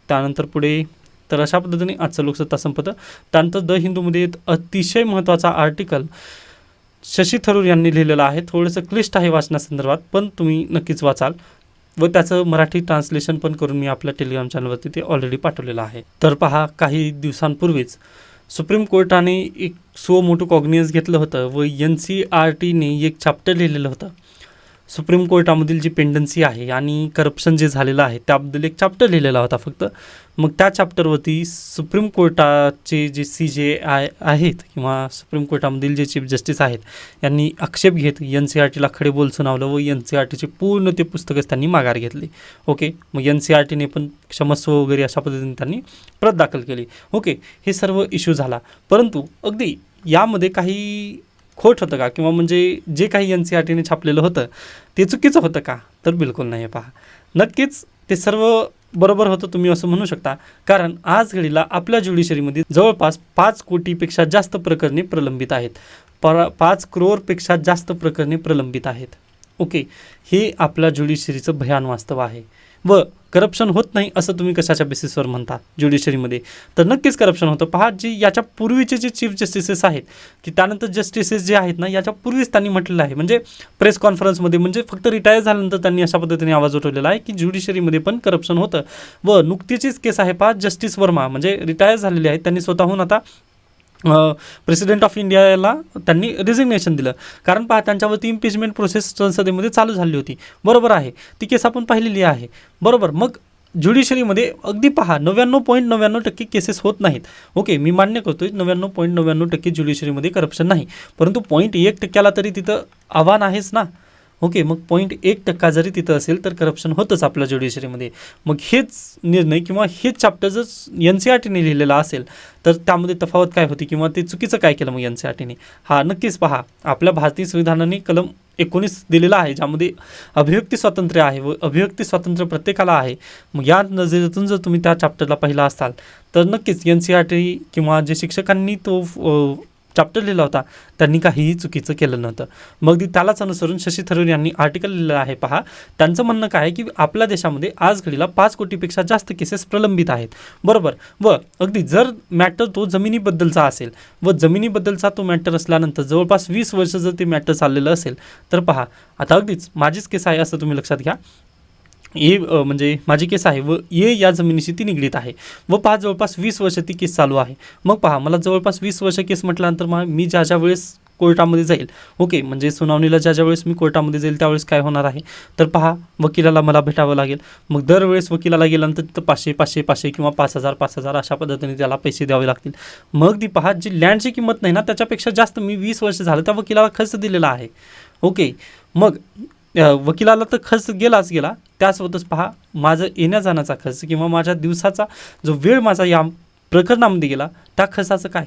त्यानंतर पुढे तर अशा पद्धतीने आजचं लोकसत्ता संपतं. त्यानंतर द हिंदूमध्ये अतिशय महत्त्वाचा आर्टिकल शशी थरूर यांनी लिहिलेलं आहे. थोडंसं क्लिष्ट आहे वाचण्यासंदर्भात, पण तुम्ही नक्कीच वाचाल, व त्याचं मराठी ट्रान्सलेशन पण करून मी आपल्या टेलिग्राम चॅनलवरती ते ऑलरेडी पाठवलेलं आहे. तर पहा, काही दिवसांपूर्वीच सुप्रीम कोर्टाने एक मोठं कॉग्नियन्स घेतलं होतं व NCERTने एक चॅप्टर लिहिलेलं होतं. सुप्रीम कोर्टामधील जी पेंडन्सी आहे आणि करप्शन जे झालेलं आहे त्याबद्दल एक चॅप्टर लिहिलेला होता फक्त. मग त्या चॅप्टरवरती सुप्रीम कोर्टाचे जे CJI आहेत किंवा सुप्रीम कोर्टामधील जे चीफ जस्टिस आहेत यांनी आक्षेप घेत NCERTला खडे बोल सुनावलं व NCERTचे पूर्ण ते पुस्तकच त्यांनी माघार घेतली. ओके, मग NCERTने पण क्षमस्व वगैरे अशा पद्धतीने त्यांनी प्रत दाखल केली. ओके, हे सर्व इश्यू झाला, परंतु अगदी यामध्ये काही खोट होतं का, किंवा म्हणजे जे काही NCERTने छापलेलं होतं ते चुकीचं होतं का? तर बिलकुल नाही. पहा, नक्कीच ते सर्व बरोबर होतं, तुम्ही असं म्हणू शकता, कारण आज घडीला आपल्या ज्युडिशरीमध्ये जवळपास 5 कोटीपेक्षा जास्त प्रकरणे प्रलंबित आहेत. 5 करोडपेक्षा जास्त प्रकरणे प्रलंबित आहेत. ओके, हे आपल्या ज्युडिशरीचं भयान वास्तव आहे. व करप्शन होत नाही असं तुम्ही कशाच्या बेसिसवर म्हणता ज्युडिशरीमध्ये? तर नक्कीच करप्शन होतं. पहा, जे याच्या पूर्वीचे जे चीफ जस्टिसेस आहेत की त्यानंतर जस्टिसेस जे आहेत ना, याच्या पूर्वीच त्यांनी म्हटलेलं आहे, म्हणजे प्रेस कॉन्फरन्समध्ये, म्हणजे फक्त रिटायर झाल्यानंतर त्यांनी अशा पद्धतीने आवाज उठवलेला आहे की ज्युडिशरीमध्ये पण करप्शन होतं. व नुकतीचीच केस आहे पहा, जस्टिस वर्मा म्हणजे रिटायर झालेले आहेत, त्यांनी स्वतःहून आता प्रेसिडेंट ऑफ इंडियाला त्यांनी रिझिग्नेशन दिलं. कारण पहा, त्यांच्यावरती इम्पिचमेंट प्रोसेस संसदेमध्ये चालू झाली होती. बरोबर आहे, ती केस आपण पाहिलेली आहे. बरोबर, मग ज्युडिशरीमध्ये अगदी पहा 99.99% केसेस होत नाहीत. ओके, मी मान्य करतोय 99.99% ज्युडिशरीमध्ये करप्शन नाही, परंतु 0.1% तरी तिथं आव्हान आहेच ना. ओके, मग 0.1% जरी तिथं असेल तर करप्शन होतंच आपल्या ज्युडिशरीमध्ये. मग हेच निर्णय किंवा हेच चॅप्टर जर NCERTने लिहिलेला असेल तर त्यामध्ये तफावत काय होती किंवा ते चुकीचं काय केलं मग NCERTने? हा, नक्कीच पहा, आपल्या भारतीय संविधानाने कलम 19 दिलेला आहे, ज्यामध्ये अभिव्यक्ती स्वातंत्र्य आहे व अभिव्यक्ती स्वातंत्र्य प्रत्येकाला आहे. मग या नजरेतून जर तुम्ही त्या चॅप्टरला पाहिला असाल तर नक्कीच NCERT किंवा जे शिक्षकांनी तो चॅप्टर लिहिला होता त्यांनी काहीही चुकीचं केलं नव्हतं. मग त्यालाच अनुसरून शशी थरूर यांनी आर्टिकल लिहिलं आहे. पहा, त्यांचं म्हणणं काय आहे की आपल्या देशामध्ये आज घडीला 5 कोटीपेक्षा जास्त केसेस प्रलंबित आहेत. बरोबर, व अगदी जर मॅटर तो जमिनीबद्दलचा असेल व जमिनीबद्दलचा तो मॅटर असल्यानंतर जवळपास 20 वर्ष जर ते मॅटर चाललेलं असेल तर पहा, आता अगदीच माझीच केस आहे असं तुम्ही लक्षात घ्या. म्हणजे माझी केस आहे व या जमिनीशी ती निगडीत आहे व पहा जवळपास 20 वर्ष ती केस चालू आहे. मग पहा, मला जवळपास 20 वर्ष केस म्हटल्यानंतर मी ज्या वेळेस कोर्टामध्ये जाईल, ओके, म्हणजे सुनावणीला ज्या वेळेस मी कोर्टामध्ये जाईल त्यावेळेस काय होणार आहे तर पहा, वकिलाला मला भेटावं लागेल. मग दरवेळेस वकिलाला गेल्यानंतर तिथं 500 किंवा 5,000 अशा पद्धतीने त्याला पैसे द्यावे लागतील. मग ती पहा, जी लँडची किंमत नाही ना त्याच्यापेक्षा जास्त मी 20 वर्ष झालं त्या वकिलाला खर्च दिलेला आहे. ओके, मग वकिलाला तर खर्च गेला, त्यासोबतच पहा माझं येण्या जाण्याचा खर्च किंवा माझ्या दिवसाचा जो वेळ माझा या प्रकरणामध्ये गेला त्या खर्चाचं काय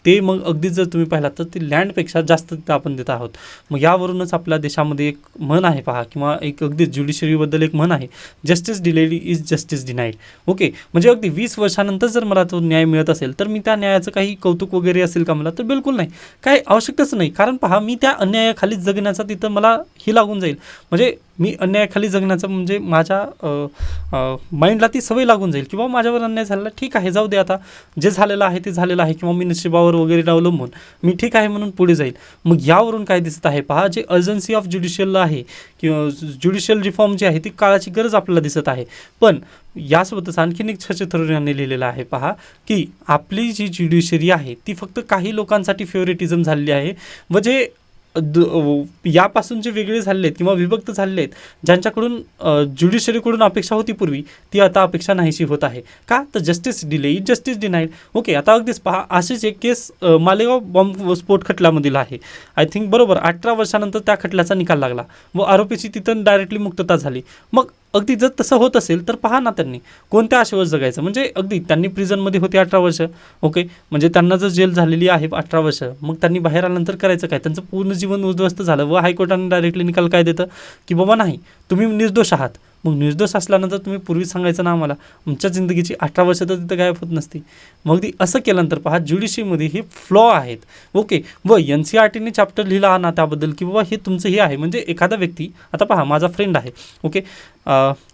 ते मग अगदीच जर तुम्ही पाहिलात तर ती लँडपेक्षा जास्त तिथं आपण देत आहोत. मग यावरूनच आपल्या देशामध्ये एक म्हण आहे पहा, किंवा एक अगदी ज्युडिशरीबद्दल एक म्हण आहे, justice delayed is justice denied. Okay, म्हणजे अगदी 20 वर्षानंतर जर मला तो न्याय मिळत असेल तर मी त्या न्यायाचं काही कौतुक वगैरे असेल का मला? तर बिलकुल नाही, काय आवश्यकताच नाही. कारण पहा, मी त्या अन्यायाखाली जगण्याचा तिथं मला ही लागून जाईल, म्हणजे मी अन्यायाखाली जगण्याचं म्हणजे माझ्या माइंडला ती सवय लागून जाईल किंवा माझ्यावर अन्याय झालेला, ठीक आहे जाऊ दे, आता जे झालेलं आहे ते झालेलं आहे, किंवा मी नशिबावर वगैरे अवलंबून मी ठीक आहे म्हणून पुढे जाईल. मग यावरून काय दिसत आहे पहा, जे अर्जन्सी ऑफ ज्युडिशियल आहे किंवा ज्युडिशियल रिफॉर्म जी आहे ती काळाची गरज आपल्याला दिसत आहे. पण यासोबतच आणखीन एक शशी थरूर यांनी लिहिलेलं आहे पहा, की आपली जी ज्युडिशरी आहे ती फक्त काही लोकांसाठी फेवरेटिझम झालेली आहे व जे यापासून जे वेगळे झालेले आहेत किंवा विभक्त झालेले आहेत, ज्यांच्याकडून ज्युडिशरीकडून अपेक्षा होती पूर्वी, ती आता अपेक्षा नाहीशी होत आहे. का? तर justice delay is justice denied. Okay, आता अगदीच पहा, अशीच एक केस मालेगाव बॉम्ब खटल्यामधील आहे. आय थिंक बरोबर 18 वर्षानंतर त्या खटल्याचा निकाल लागला व आरोपीची तिथं डायरेक्टली मुक्तता झाली. मग अगदी जर तसं होत असेल तर पहा ना, त्यांनी कोणत्या आशेवर जगायचं? म्हणजे अगदी त्यांनी प्रिझनमध्ये होते 18 वर्ष, ओके, म्हणजे त्यांना जर जेल झालेली आहे 18 वर्ष, मग त्यांनी बाहेर आल्यानंतर करायचं काय? त्यांचं पूर्ण जीवन उद्ध्वस्त झालं व हायकोर्टाने डायरेक्टली निकाल काय देतं की बाबा नाही, तुम्ही निर्दोष आहात. मग निर्दोष असल्यानंतर तुम्ही पूर्वी सांगायचं ना आम्हाला, तुमच्या जिंदगीची 18 वर्ष तर तिथं गायब होत नसती. मग ती असं केल्यानंतर पहा, ज्युडिशरीमध्ये हे फ्लॉ आहेत. ओके, व NCERTने चॅप्टर लिहिला ना त्याबद्दल की बाबा हे तुमचं हे आहे. म्हणजे एखादा व्यक्ती, आता पहा माझा फ्रेंड आहे, ओके,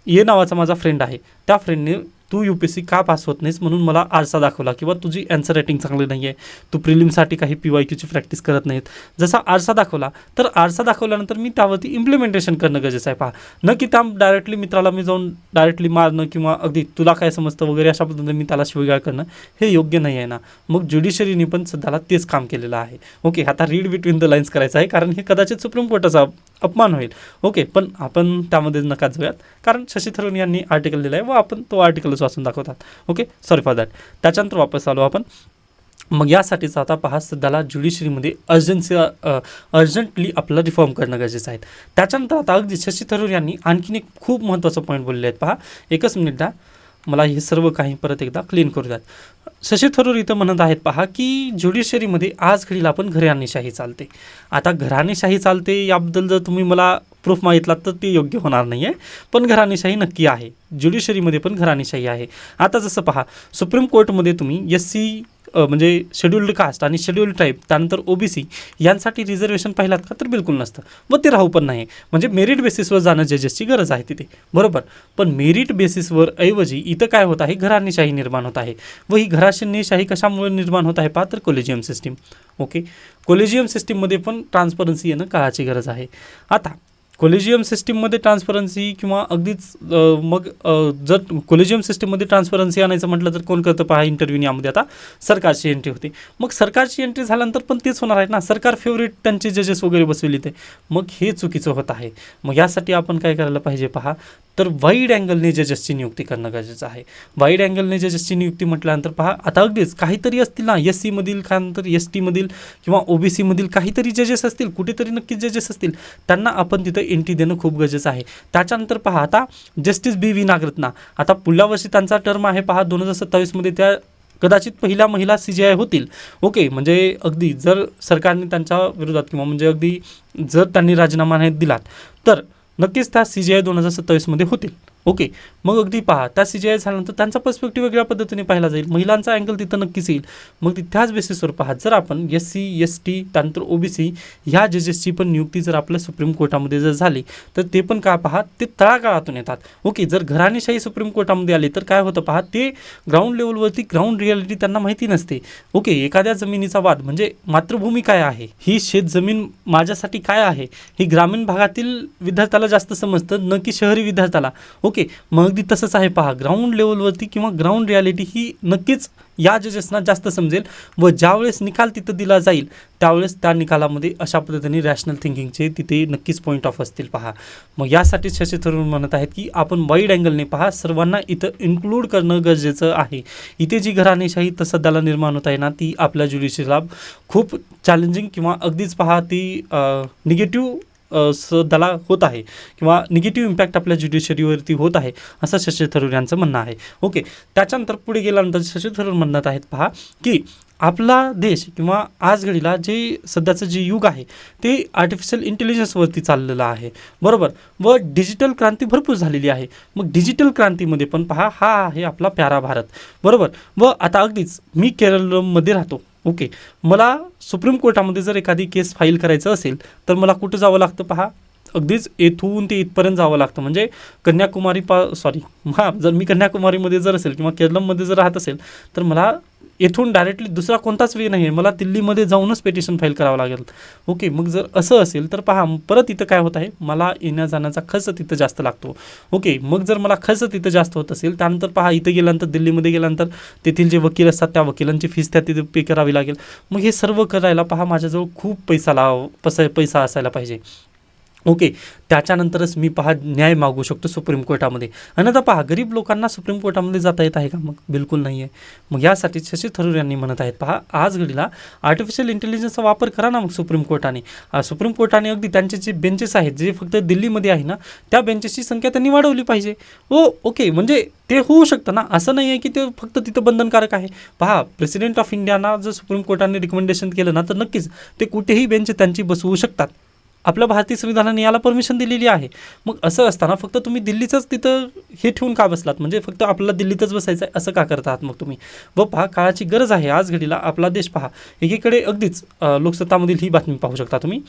ये नावाचा माझा फ्रेंड आहे, त्या फ्रेंडने तू UPSC का पास होत नाहीस म्हणून मला आरसा दाखवला, किंवा तुझी ॲन्सर रायटिंग चांगली नाही आहे, तू प्रिलिमसाठी काही PYQची प्रॅक्टिस करत नाहीत. जसा आरसा दाखवला, तर आरसा दाखवल्यानंतर मी त्यावरती इम्प्लिमेंटेशन करणं गरजेचं आहे. पहा, न की त्या डायरेक्टली मित्राला मी जाऊन डायरेक्टली मारणं किंवा अगदी तुला काय समजतं वगैरे अशा पद्धतीने मी त्याला शिवीगाळ करणं हे योग्य नाही आहे ना. मग ज्युडिशरीने पण सध्याला तेच काम केलेलं आहे. ओके, आता रीड बिटवीन द लाईन्स करायचं आहे, कारण हे कदाचित सुप्रीम कोर्टाचा अपमान होईल. ओके, पण आपण त्यामध्ये नका जाऊयात, कारण शशी थरूर यांनी आर्टिकल लिहिलं आहे व आपण तो आर्टिकलच वाचून दाखवतात. Okay, sorry for that. त्याच्यानंतर वापस आलो आपण. मग यासाठीच आता पहा, सध्याला ज्युडिशरीमध्ये अर्जंटली आपलं रिफॉर्म करणं गरजेचं आहे. त्याच्यानंतर आता अगदी शशी थरूर यांनी आणखीन एक खूप महत्त्वाचं पॉईंट बोलले आहेत. पहा, एकच मिनिट द्या, मला हे सर्व काही परत एकदा क्लीन करू द्यात. शशी थरूर इथं म्हणत आहेत पहा, की ज्युडिशरीमध्ये आज घडीला पण घराणेशाही चालते. आता घराणेशाही चालते याबद्दल जर तुम्ही मला प्रूफ मागितलात तर ते योग्य होणार नाही आहे, पण घराणेशाही नक्की आहे. ज्युडिशरीमध्ये पण घराणेशाही आहे. आता जसं पहा, सुप्रीम कोर्टमध्ये तुम्ही SC म्हणजे शेड्युल्ड कास्ट आणि शेड्युल्ड ट्राईब, त्यानंतर OBC यांसाठी रिझर्वेशन पाहिलात का, तर बिलकुल नसतं व ते राहू पण नाही. म्हणजे मेरिट बेसिसवर जाणं जजेसची गरज आहे तिथे, बरोबर. पण मेरिट बेसिसवर ऐवजी इथं काय होत आहे, घराणेशाही निर्माण होत आहे. व ही घराणेशाही कशामुळे निर्माण होत आहे पहा, तर कॉलेजियम सिस्टीम. ओके, कॉलेजियम सिस्टीममध्ये पण ट्रान्सपरन्सी येणं काळाची गरज आहे. आता कॉलेजियम सिस्टीममध्ये ट्रान्सपरन्सी किंवा अगदीच जर कॉलेजियम सिस्टीममध्ये ट्रान्सपरन्सी आणायचं म्हटलं तर कोण करतं पहा, इंटरव्ह्यू यामध्ये आता सरकारची एंट्री होते. मग सरकारची एंट्री झाल्यानंतर पण तेच होणार आहे ना, सरकार फेवरेट त्यांचे जजेस वगैरे बसविले ते, मग हे चुकीचं होत आहे. मग यासाठी आपण काय करायला पाहिजे पहा, तर वाईड अँगलने जजेसची नियुक्ती करणं गरजेचं आहे. वाईड अँगलने जजेसची नियुक्ती म्हटल्यानंतर पहा, आता अगदीच काहीतरी असतील ना, SC मधील त्यानंतर ST मधील किंवा OBC मधील काहीतरी जजेस असतील, कुठेतरी नक्कीच जजेस असतील, त्यांना आपण तिथं एंट्री देणं खूप गरजेचं आहे. त्याच्यानंतर पहा, आता जस्टिस BV नागरत्ना, आता पुढल्या वर्षी त्यांचा टर्म आहे पहा 2027 मध्ये, त्या कदाचित पहिल्या महिला CJI होतील. ओके, म्हणजे अगदी जर सरकारने त्यांच्या विरोधात किंवा म्हणजे अगदी जर त्यांनी राजीनामा नाही दिलात तर नक्कीच त्या CJI 2027 मध्ये होतील. ओके, मग अगदी पहा, त्या CJI झाल्यानंतर त्यांचा पर्स्पेक्टिव्ह वेगळ्या पद्धतीने पाहिला जाईल, महिलांचा अँगल तिथं नक्कीच येईल. मग त्याच बेसिसवर पहा, जर आपण SC ST त्यानंतर OBC ह्या जजेसची पण नियुक्ती जर आपल्या सुप्रीम कोर्टामध्ये जर झाली तर ते पण काय पहा, ते तळागाळातून येतात. ओके, जर घराणेशाही सुप्रीम कोर्टामध्ये आले तर काय होतं पहा, ते ग्राउंड लेवलवरती ग्राउंड रियालिटी त्यांना माहिती नसते. ओके, एखाद्या जमिनीचा वाद म्हणजे मातृभूमी काय आहे, ही शेतजमीन माझ्यासाठी काय आहे, ही ग्रामीण भागातील विद्यार्थ्याला जास्त समजतं, न की शहरी विद्यार्थ्याला. ओके, मग अगदी तसंच आहे पहा, ग्राउंड लेवलवरती किंवा ग्राउंड रियालिटी ही नक्कीच या जजेसना जास्त समजेल व ज्यावेळेस निकाल तिथं दिला जाईल त्यावेळेस त्या निकालामध्ये अशा पद्धतीने रॅशनल थिंकिंगचे तिथे नक्कीच पॉईंट ऑफ असतील पहा. मग यासाठी शशी थरूर म्हणत आहेत की आपण वाईड अँगलने पहा, सर्वांना इथं इन्क्लूड करणं गरजेचं आहे. इथे जी घराणेशाही सध्याला निर्माण होत आहे ना, ती आपल्या ज्युडिशियरीला खूप चॅलेंजिंग किंवा अगदीच पहा ती निगेटिव्ह सध्याला होत आहे किंवा निगेटिव्ह इम्पॅक्ट आपल्या ज्युडिशरीवरती होत आहे, असं शशी थरूर यांचं म्हणणं आहे. ओके, त्याच्यानंतर पुढे गेल्यानंतर शशी थरूर म्हणत आहेत पहा की आपला देश किंवा आज घडीला जे सध्याचं जे युग आहे ते आर्टिफिशियल इंटेलिजन्सवरती चाललेलं आहे, बरोबर. व डिजिटल क्रांती भरपूर झालेली आहे. मग डिजिटल क्रांतीमध्ये पण पहा, हा आहे आपला प्यारा भारत, बरोबर. व आता अगदीच मी केरळमध्ये राहतो. ओके, मला सुप्रीम कोर्टामध्ये जर एखादी केस फाईल करायचं असेल तर मला कुठं जावं लागतं पहा, अगदीच येथून ते इथपर्यंत जावं लागतं. म्हणजे जर मी कन्याकुमारीमध्ये जर असेल किंवा केरळमध्ये जर राहत असेल तर मला येथून डायरेक्टली दुसरा कोणताच वे नाही आहे, मला दिल्लीमध्ये जाऊनच पेटिशन फाईल करावं लागेल. ओके, मग जर असं असेल तर पहा, परत इथं काय होत आहे, मला येण्या जाण्याचा खर्च तिथं जास्त लागतो. ओके, मग जर मला खर्च तिथं जास्त होत असेल त्यानंतर पहा, इथं गेल्यानंतर दिल्लीमध्ये गेल्यानंतर तेथील जे वकील असतात त्या वकिलांची फीस त्या तिथे पे करावी लागेल. मग हे सर्व करायला पहा माझ्याजवळ खूप पैसा असायला पाहिजे. ओके, त्याच्यानंतरच मी पहा न्याय मागू शकतो सुप्रीम कोर्टामध्ये. आणि आता पहा, गरीब लोकांना सुप्रीम कोर्टामध्ये जाता येत आहे का, मग बिलकुल नाही आहे. मग यासाठी शशी थरूर यांनी म्हणत आहेत पहा, आज घडीला आर्टिफिशियल इंटेलिजन्सचा वापर करा ना मग सुप्रीम कोर्टाने अगदी त्यांचे जे बेंचेस आहेत जे फक्त दिल्लीमध्ये आहे ना, त्या बेंचेसची संख्या त्यांनी वाढवली पाहिजे. ओके, म्हणजे ते होऊ शकतं ना, असं नाही आहे की ते फक्त तिथं बंधनकारक आहे. पहा, प्रेसिडेंट ऑफ इंडियाना जर सुप्रीम कोर्टाने रिकमेंडेशन केलं ना तर नक्कीच ते कुठेही बेंच त्यांची बसवू शकतात. आपल्या भारतीय संविधानाने याला परमिशन दिलेली आहे. मग असं असताना फक्त तुम्ही दिल्लीचंच तिथं हे ठेवून का बसलात, म्हणजे फक्त आपल्याला दिल्लीतच बसायचं आहे असं का करतात मग तुम्ही. व पहा, काळाची गरज आहे आज घडीला. आपला देश पहा, एकीकडे अगदीच लोकसत्तामधील ही बातमी पाहू शकता तुम्ही,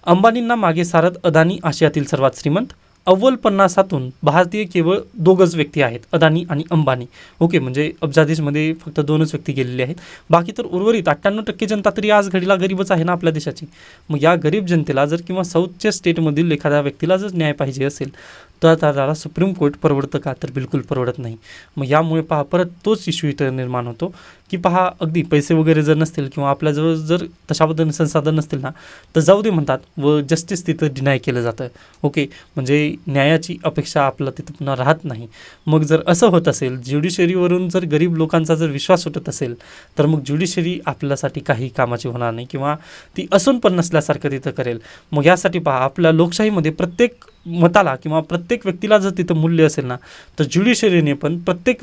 अंबानींना मागे सारत अदानी आशियातील सर्वात श्रीमंत. अव्वल 50तून भारतीय केवळ 2च व्यक्ती आहेत, अदानी आणि अंबानी. ओके, म्हणजे अब्जाधीशमध्ये फक्त 2च व्यक्ती गेलेले आहेत. बाकी तर उर्वरित 98% जनता तरी आज घडीला गरीबच आहे ना आपल्या देशाची. मग या गरीब जनतेला जर किंवा साऊथच्या स्टेटमधील एखाद्या व्यक्तीला जर न्याय पाहिजे असेल तर त्याला सुप्रीम कोर्ट परवडतं का, तर बिलकुल परवडत नाही. मग यामुळे पहा, परत तोच इश्यू इथं निर्माण होतो की पहा, अगदी पैसे वगैरे जर नसतील किंवा आपल्याजवळ जर तशा पद्धतीने संसाधन नसतील ना तर जाऊ दे म्हणतात व जस्टिस तिथं डिनाय केलं जातं. ओके, म्हणजे न्यायाची अपेक्षा आपला तिथं पुन्हा राहत नाही. मग जर असं होत असेल, ज्युडिशरीवरून जर गरीब लोकांचा जर विश्वास उठत असेल तर मग ज्युडिशरी आपल्यासाठी काही कामाची होणार नाही किंवा ती असून पण नसल्यासारखं तिथं करेल. मग यासाठी पहा, आपल्या लोकशाहीमध्ये प्रत्येक मताला किंवा प्रत्येक व्यक्तीला जर तिथं मूल्य असेल ना तर ज्युडिशरीने पण प्रत्येक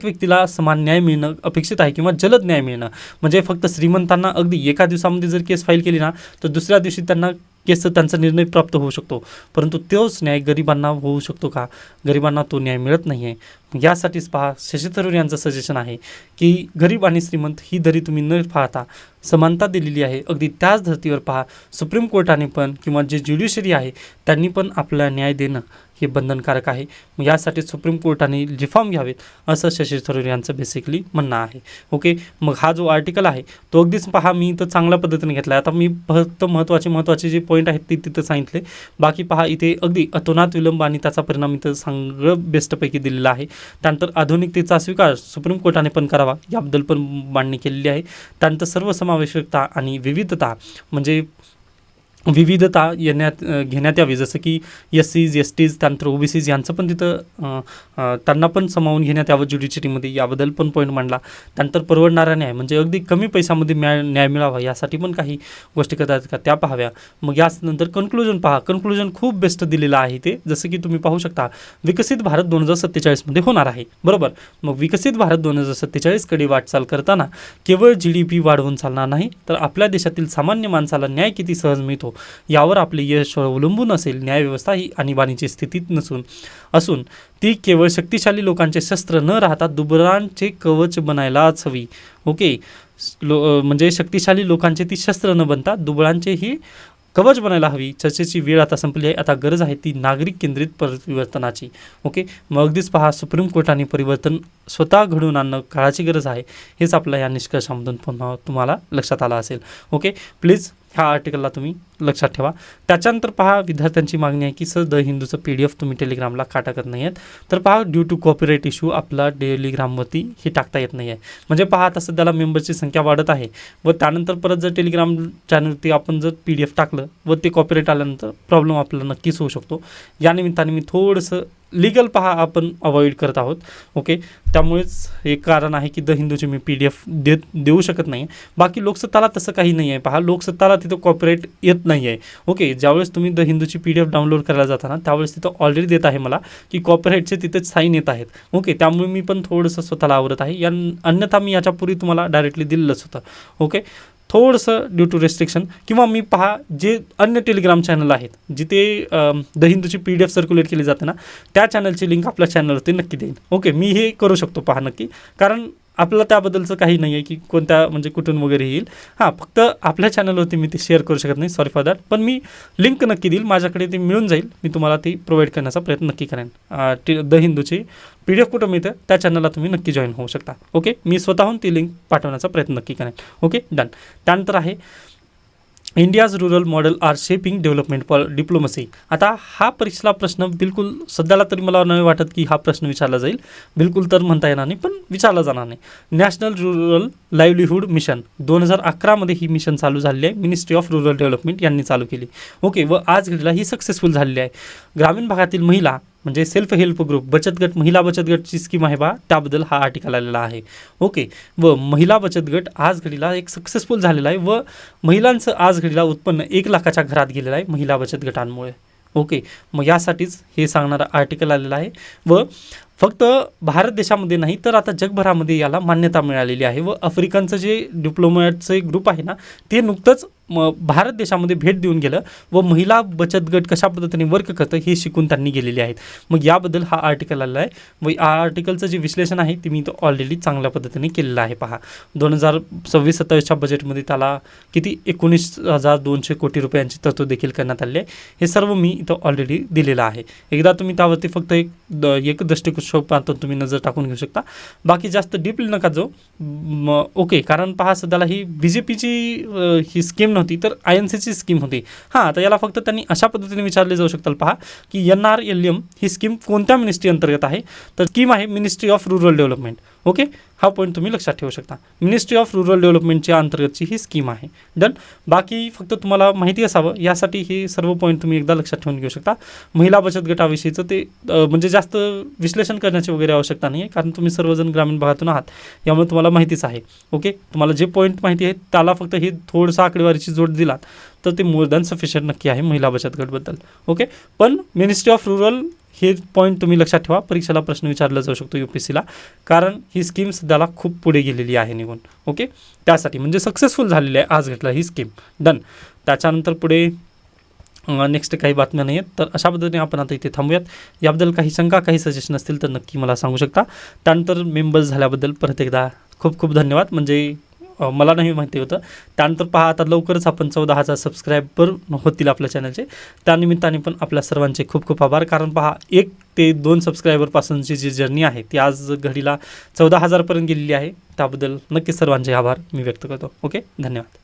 व्यक्तीला समान न्याय मिळणं अपेक्षित आहे किंवा जलद न्याय मिळणं. म्हणजे फक्त श्रीमंतांना अगदी एका दिवसामध्ये जर केस फाईल केली ना तर दुसऱ्या दिवशी त्यांना केसचा त्यांचा निर्णय प्राप्त होऊ शकतो, परंतु तोच न्याय गरिबांना होऊ शकतो का, गरिबांना तो न्याय मिळत नाही आहे. यासाठीच पहा शशी थरूर यांचं सजेशन आहे की गरीब आणि श्रीमंत ही दरी तुम्ही न पाहता समानता दिलेली आहे. अगदी त्याच धर्तीवर पहा सुप्रीम कोर्टाने पण किंवा जे ज्युडिशरी आहे त्यांनी पण आपल्याला न्याय देणं हे बंधनकारक आहे. मग यासाठी सुप्रीम कोर्टाने रिफॉर्म घ्यावेत असं शशी थरूर यांचं बेसिकली म्हणणं आहे. ओके, मग हा जो आर्टिकल आहे तो अगदीच पहा मी इथं चांगल्या पद्धतीने घेतला आहे. आता मी फक्त महत्त्वाचे जे पॉईंट आहेत ते तिथं सांगितले. बाकी पहा इथे अगदी अतोनात विलंब आणि त्याचा परिणाम इथं सगळं बेस्टपैकी दिलेला आहे. त्यानंतर आधुनिकतेचा स्वीकार सुप्रीम कोर्टाने पण करावा याबद्दल पण मांडणी केलेली आहे. त्यानंतर सर्वसमावेशकता आणि विविधता म्हणजे विविधता घेण्यात यावी, जसं की SCs STs त्यानंतर OBCs यांचं पण तिथं त्यांना पण सामावून घेण्यात यावं ज्युडिशरीमध्ये, याबद्दल पण पॉईंट मांडला. त्यानंतर परवडणारा न्याय म्हणजे अगदी कमी पैशामध्ये न्याय मिळावा यासाठी पण काही गोष्टी करतात का त्या पाहाव्या. मग यानंतर कन्क्लुजन पहा, कन्क्लुजन खूप बेस्ट दिलेलं आहे ते, जसं की तुम्ही पाहू शकता विकसित भारत 2047मध्ये होणार आहे. बरोबर, मग विकसित भारत 2047कडे वाटचाल करताना केवळ GDP वाढवून चालणार नाही, तर आपल्या देशातील सामान्य माणसाला न्याय किती सहज मिळतो यावर आपले यश अवलंबून असेल. न्यायव्यवस्था ही आणीबाणीची स्थितीत असून ती केवळ शक्तिशाली लोकांचे शस्त्र न राहता दुबळांचे कवच बनायलाच हवी. ओके, म्हणजे शक्तिशाली लोकांचे ती शस्त्र न बनता दुबळांचे ही कवच बनायला हवी. चर्चेची वेळ आता संपली आहे. आता गरज आहे ती नागरिक केंद्रित परिवर्तनाची. ओके, मग अगदीच पहा सुप्रीम कोर्टाने परिवर्तन स्वतः घडवून आणणं काळाची गरज आहे, हेच आपल्या या निष्कर्षामधून पुन्हा तुम्हाला लक्षात आलं असेल. ओके, प्लीज ह्या आर्टिकलला तुम्ही लक्षात ठेवा. त्याच्यानंतर पहा विद्यार्थ्यांची मागणी आहे की सर द हिंदूचं PDF तुम्ही टेलिग्रामला का टाकत नाही आहेत, तर पहा ड्यू टू कॉपीराईट इश्यू आपला टेलिग्रामवरती हे टाकता येत नाही आहे. म्हणजे पहा आता सध्याला मेंबरची संख्या वाढत आहे व त्यानंतर परत जर टेलिग्राम चॅनलवरती आपण जर PDF टाकलं व ते कॉपीराईट आल्यानंतर प्रॉब्लेम आपल्याला नक्कीच होऊ शकतो. या निमित्ताने मी थोडंसं लीगल पहा आपण अवॉइड करत आहोत. ओके, त्यामुळेच हे कारण आहे की द हिंदूची मी PDF देऊ शकत नाही. बाकी लोकसत्ताला तसं काही नाही आहे. पहा लोकसत्ताला तिथं कॉपीराईट येत नाही आहे. ओके, ज्यावेळेस तुम्ही द हिंदूची PDF डाउनलोड करायला जाता ना त्यावेळेस तिथं ऑलरेडी देत आहे मला की कॉपीराईटचे तिथे साईन येत आहेत. ओके, त्यामुळे मी पण थोडंसं स्वतःला आवरत आहे. अन्यथा मी याच्यापूर्वी तुम्हाला डायरेक्टली दिलेलंच होतं. ओके, थोडंसं ड्यू टू रेस्ट्रिक्शन किंवा मी पहा जे अन्य टेलिग्राम चॅनल आहेत जिथे द हिंदूची PDF सर्क्युलेट केली जाते ना त्या चॅनलची लिंक आपल्या चॅनलवरती नक्की देईन. ओके, मी हे करू शकतो पहा नक्की, कारण आपल्याला त्याबद्दलचं काही नाही आहे की कोणत्या म्हणजे कुठून वगैरे येईल. हां, फक्त आपल्या चॅनलवरती मी ते शेअर करू शकत नाही, सॉरी फॉर दॅट. पण मी लिंक नक्की देईल, माझ्याकडे ते मिळून जाईल, मी तुम्हाला ती प्रोव्हाइड करण्याचा प्रयत्न नक्की करेन. द हिंदूची PDF कुठं मिळतं त्या चॅनलला तुम्ही नक्की जॉईन होऊ शकता. ओके, मी स्वतःहून ती लिंक पाठवण्याचा प्रयत्न नक्की करेन. Okay, done. त्यानंतर आहे India's rural model are shaping development diplomacy. आता हा परीक्षेला प्रश्न बिलकुल सध्याला तरी मला नाही वाटत की हा प्रश्न विचारला जाईल. बिलकुल तर म्हणता येणार नाही, पण विचारला जाणार नाही. नॅशनल रुरल लाईव्हलीहूड मिशन 2011मध्ये ही मिशन चालू झालेली आहे. मिनिस्ट्री ऑफ रुरल डेव्हलपमेंट यांनी चालू केली. ओके, व आज घडीला ही सक्सेसफुल झालेली आहे. ग्रामीण भागातील महिला म्हणजे सेल्फ हेल्प ग्रुप बचत गट, महिला बचत गटची स्कीम आहे बा, त्याबद्दल हा आर्टिकल आलेला आहे. ओके, व महिला बचत गट आज घडीला एक सक्सेसफुल झालेला आहे व महिलांचं आज घडीला उत्पन्न 1 लाखाच्या घरात गेलेलं आहे महिला बचत गटांमुळे. ओके, मग यासाठीच हे सांगणारा आर्टिकल आलेला आहे व फक्त भारत देशामध्ये नाही तर आता जगभरामध्ये याला मान्यता मिळालेली आहे. व आफ्रिकनचं जे डिप्लोमॅटचं एक ग्रुप आहे ना ते नुकतंच भारत देशामध्ये भेट देऊन गेलं व महिला बचत गट कशा पद्धतीने वर्क करतं हे शिकून त्यांनी गेलेले आहेत. मग याबद्दल हा आर्टिकल आलेला आहे व या आर्टिकलचं जे विश्लेषण आहे ते मी तो ऑलरेडी चांगल्या पद्धतीने केलेलं आहे. पहा 2026-27च्या बजेटमध्ये त्याला किती 19,200 कोटी रुपयांची तरतूद देखील करण्यात आली आहे. हे सर्व मी इथं ऑलरेडी दिलेलं आहे. एकदा तुम्ही त्यावरती फक्त एक दृष्टिकोनातून तुम्ही नजर टाकून घेऊ शकता. बाकी जास्त डीपली नका जाऊ. ओके, कारण पहा सध्याला ही BJPची ही स्कीम नव्हती तर INCची स्कीम होती. हां, तर याला फक्त त्यांनी अशा पद्धतीने विचारले जाऊ शकतात पहा की NRLM ही स्कीम कोणत्या मिनिस्ट्री अंतर्गत आहे, तर स्कीम आहे ministry of rural development. Okay, हा पॉईंट तुम्ही लक्षात ठेवू शकता. मिनिस्ट्री ऑफ रुरल डेव्हलपमेंटच्या अंतर्गतची ही स्कीम आहे. डन. बाकी फक्त तुम्हाला माहिती असावं यासाठी हे सर्व पॉईंट तुम्ही एकदा लक्षात ठेवून घेऊ शकता. महिला बचत गटाविषयीचं ते म्हणजे जास्त विश्लेषण करण्याची वगैरे आवश्यकता नाही आहे, कारण तुम्ही सर्वजण ग्रामीण भागातून आहात यामुळे तुम्हाला माहितीच आहे. ओके, तुम्हाला जे पॉईंट माहिती आहे त्याला फक्त हे थोडंसं आकडेवारीची जोड दिलात तर ते मोर दॅन सफिशियंट नक्की आहे महिला बचत गटबद्दल. ओके, पण मिनिस्ट्री ऑफ रुरल हे पॉईंट तुम्ही लक्षात ठेवा. परीक्षेला प्रश्न विचारला जाऊ शकतो UPSCला, कारण ही स्कीम सध्याला खूप पुढे गेलेली आहे निघून. ओके, त्यासाठी म्हणजे सक्सेसफुल झालेली आहे आज घेतला ही स्कीम. डन. त्याच्यानंतर पुढे नेक्स्ट काही बातम्या नाही आहेत. तर अशा पद्धतीने आपण आता इथे थांबूयात. याबद्दल काही शंका काही सजेशन असतील तर नक्की मला सांगू शकता. त्यानंतर मेंबर्स झाल्याबद्दल परत एकदा खूप खूप धन्यवाद. म्हणजे मला नाही माहिती होतं. त्यानंतर पहा आता लवकरच आपण 14,000 सबस्क्रायबर होतील आपल्या चॅनलचे. त्यानिमित्ताने पण आपल्या सर्वांचे खूप खूप आभार. कारण पहा 1 ते 2 सबस्क्रायबरपासूनची जी जर्नी आहे ती आज घडीला 14,000 पर्यंत गेलेली आहे. त्याबद्दल नक्कीच सर्वांचे आभार मी व्यक्त करतो. ओके, धन्यवाद.